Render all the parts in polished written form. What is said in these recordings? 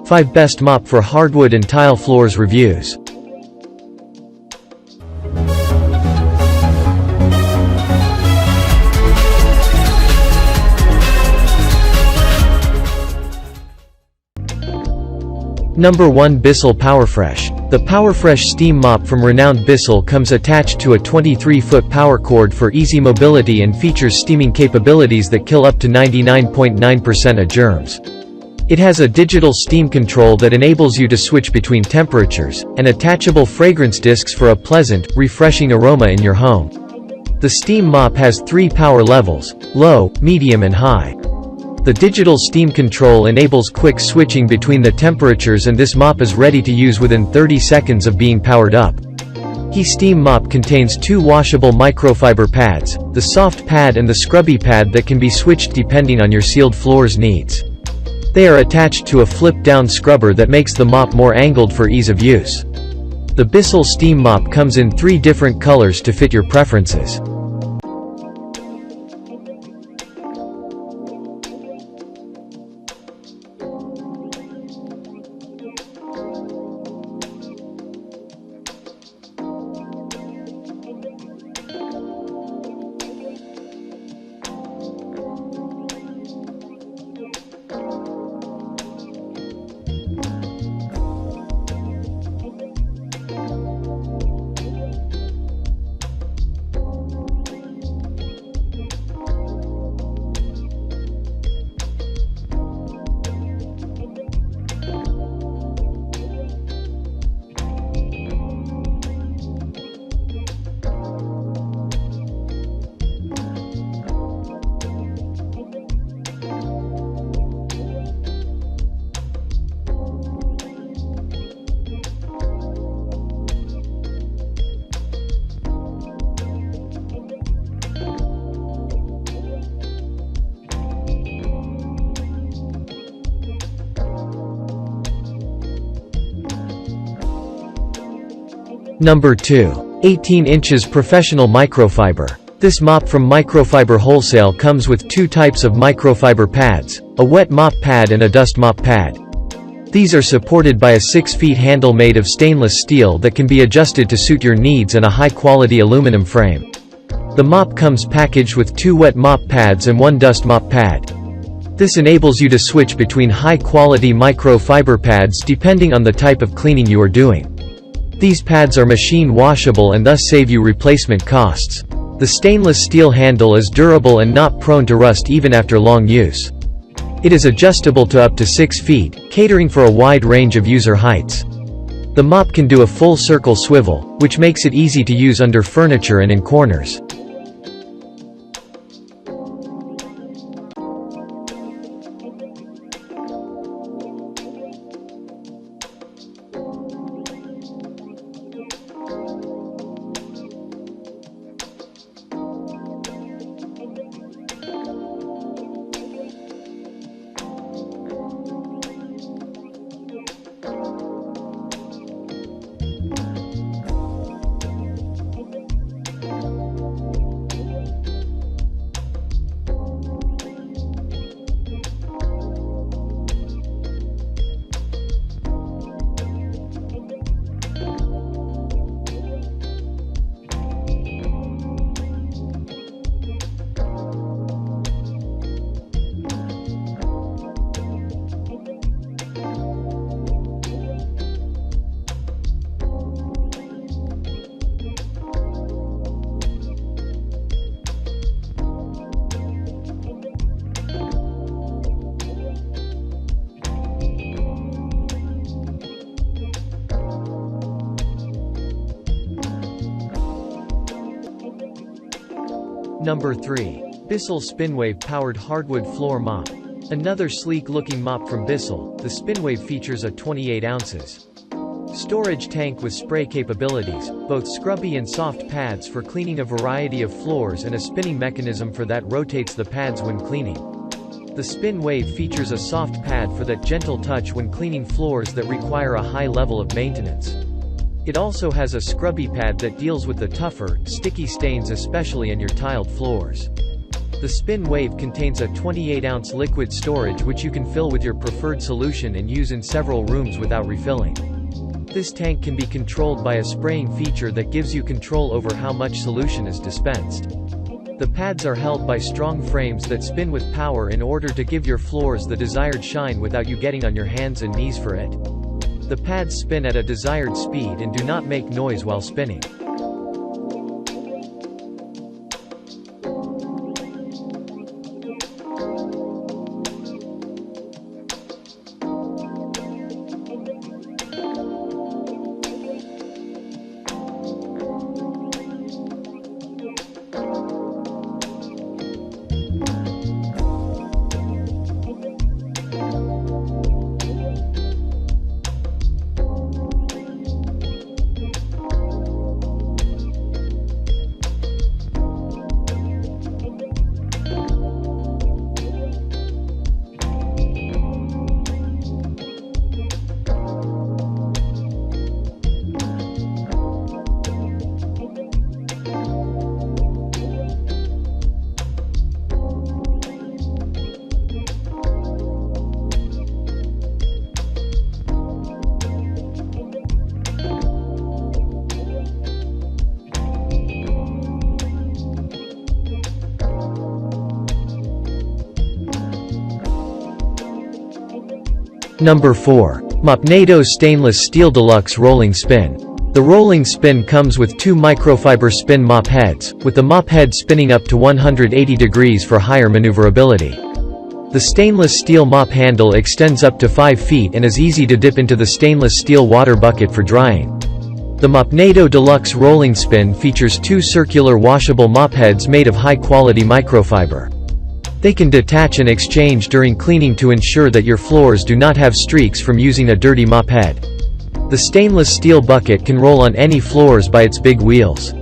5 Best Mop for Hardwood and Tile Floors Reviews. Number 1. BISSEL PowerFresh. The PowerFresh steam mop from renowned BISSEL comes attached to a 23-foot power cord for easy mobility and features steaming capabilities that kill up to 99.9% of germs. It has a digital steam control that enables you to switch between temperatures, and attachable fragrance discs for a pleasant, refreshing aroma in your home. The steam mop has 3 power levels: low, medium and high. The digital steam control enables quick switching between the temperatures, and this mop is ready to use within 30 seconds of being powered up. The steam mop contains 2 washable microfiber pads, the soft pad and the scrubby pad that can be switched depending on your sealed floor's needs. They are attached to a flip-down scrubber that makes the mop more angled for ease of use. The BISSEL steam mop comes in 3 different colors to fit your preferences. Number 2. 18 inches Professional Microfiber. This mop from Microfiber Wholesale comes with 2 types of microfiber pads, a wet mop pad and a dust mop pad. These are supported by a 6-foot handle made of stainless steel that can be adjusted to suit your needs and a high-quality aluminum frame. The mop comes packaged with 2 wet mop pads and 1 dust mop pad. This enables you to switch between high-quality microfiber pads depending on the type of cleaning you are doing. These pads are machine washable and thus save you replacement costs. The stainless steel handle is durable and not prone to rust even after long use. It is adjustable to up to 6 feet, catering for a wide range of user heights. The mop can do a full circle swivel, which makes it easy to use under furniture and in corners. Number 3. BISSEL Spinwave Powered Hardwood Floor Mop. Another sleek-looking mop from BISSEL, the Spinwave features a 28 ounces storage tank with spray capabilities, both scrubby and soft pads for cleaning a variety of floors, and a spinning mechanism for that rotates the pads when cleaning. The Spinwave features a soft pad for that gentle touch when cleaning floors that require a high level of maintenance. It also has a scrubby pad that deals with the tougher, sticky stains, especially on your tiled floors. The Spinwave contains a 28-ounce liquid storage which you can fill with your preferred solution and use in several rooms without refilling. This tank can be controlled by a spraying feature that gives you control over how much solution is dispensed. The pads are held by strong frames that spin with power in order to give your floors the desired shine without you getting on your hands and knees for it. The pads spin at a desired speed and do not make noise while spinning. Number 4. Mopnado Stainless Steel Deluxe Rolling Spin. The rolling spin comes with 2 microfiber spin mop heads, with the mop head spinning up to 180 degrees for higher maneuverability. The stainless steel mop handle extends up to 5 feet and is easy to dip into the stainless steel water bucket for drying. The Mopnado Deluxe Rolling Spin features 2 circular washable mop heads made of high-quality microfiber. They can detach and exchange during cleaning to ensure that your floors do not have streaks from using a dirty mop head. The stainless steel bucket can roll on any floors by its big wheels.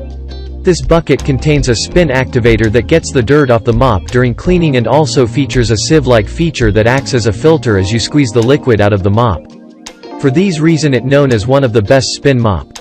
This bucket contains a spin activator that gets the dirt off the mop during cleaning and also features a sieve-like feature that acts as a filter as you squeeze the liquid out of the mop. For these reasons it known as one of the best spin mop.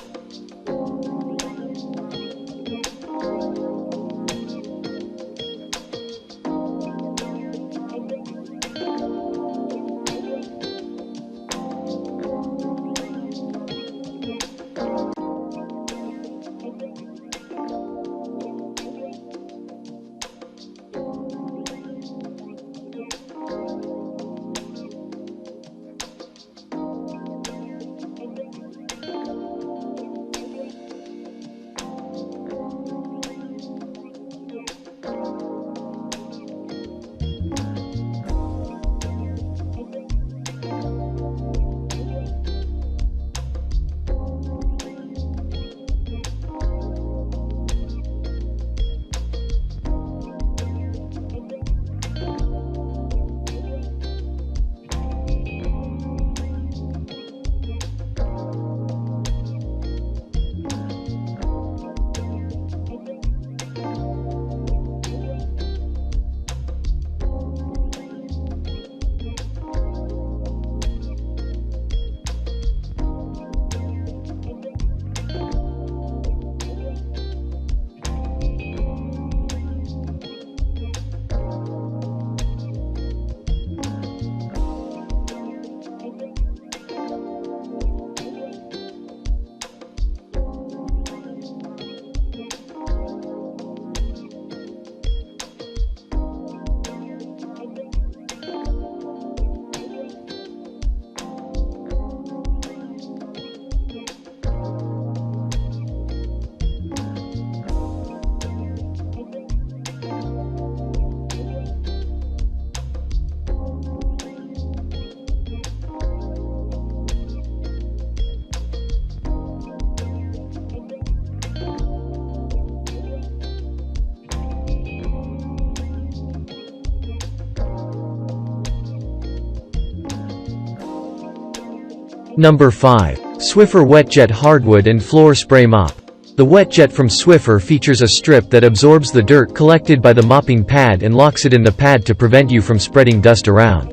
Number 5. Swiffer WetJet Hardwood and Floor Spray Mop. The WetJet from Swiffer features a strip that absorbs the dirt collected by the mopping pad and locks it in the pad to prevent you from spreading dust around.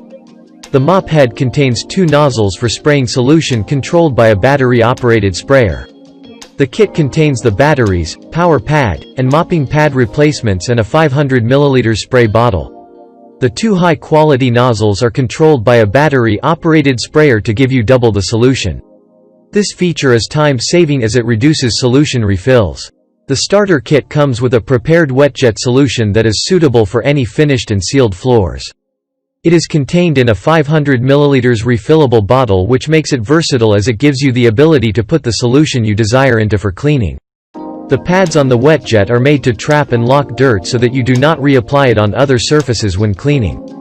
The mop head contains 2 nozzles for spraying solution controlled by a battery-operated sprayer. The kit contains the batteries, power pad, and mopping pad replacements and a 500 ml spray bottle. The two high-quality nozzles are controlled by a battery-operated sprayer to give you double the solution. This feature is time-saving as it reduces solution refills. The starter kit comes with a prepared WetJet solution that is suitable for any finished and sealed floors. It is contained in a 500 ml refillable bottle, which makes it versatile as it gives you the ability to put the solution you desire into for cleaning. The pads on the WetJet are made to trap and lock dirt so that you do not reapply it on other surfaces when cleaning.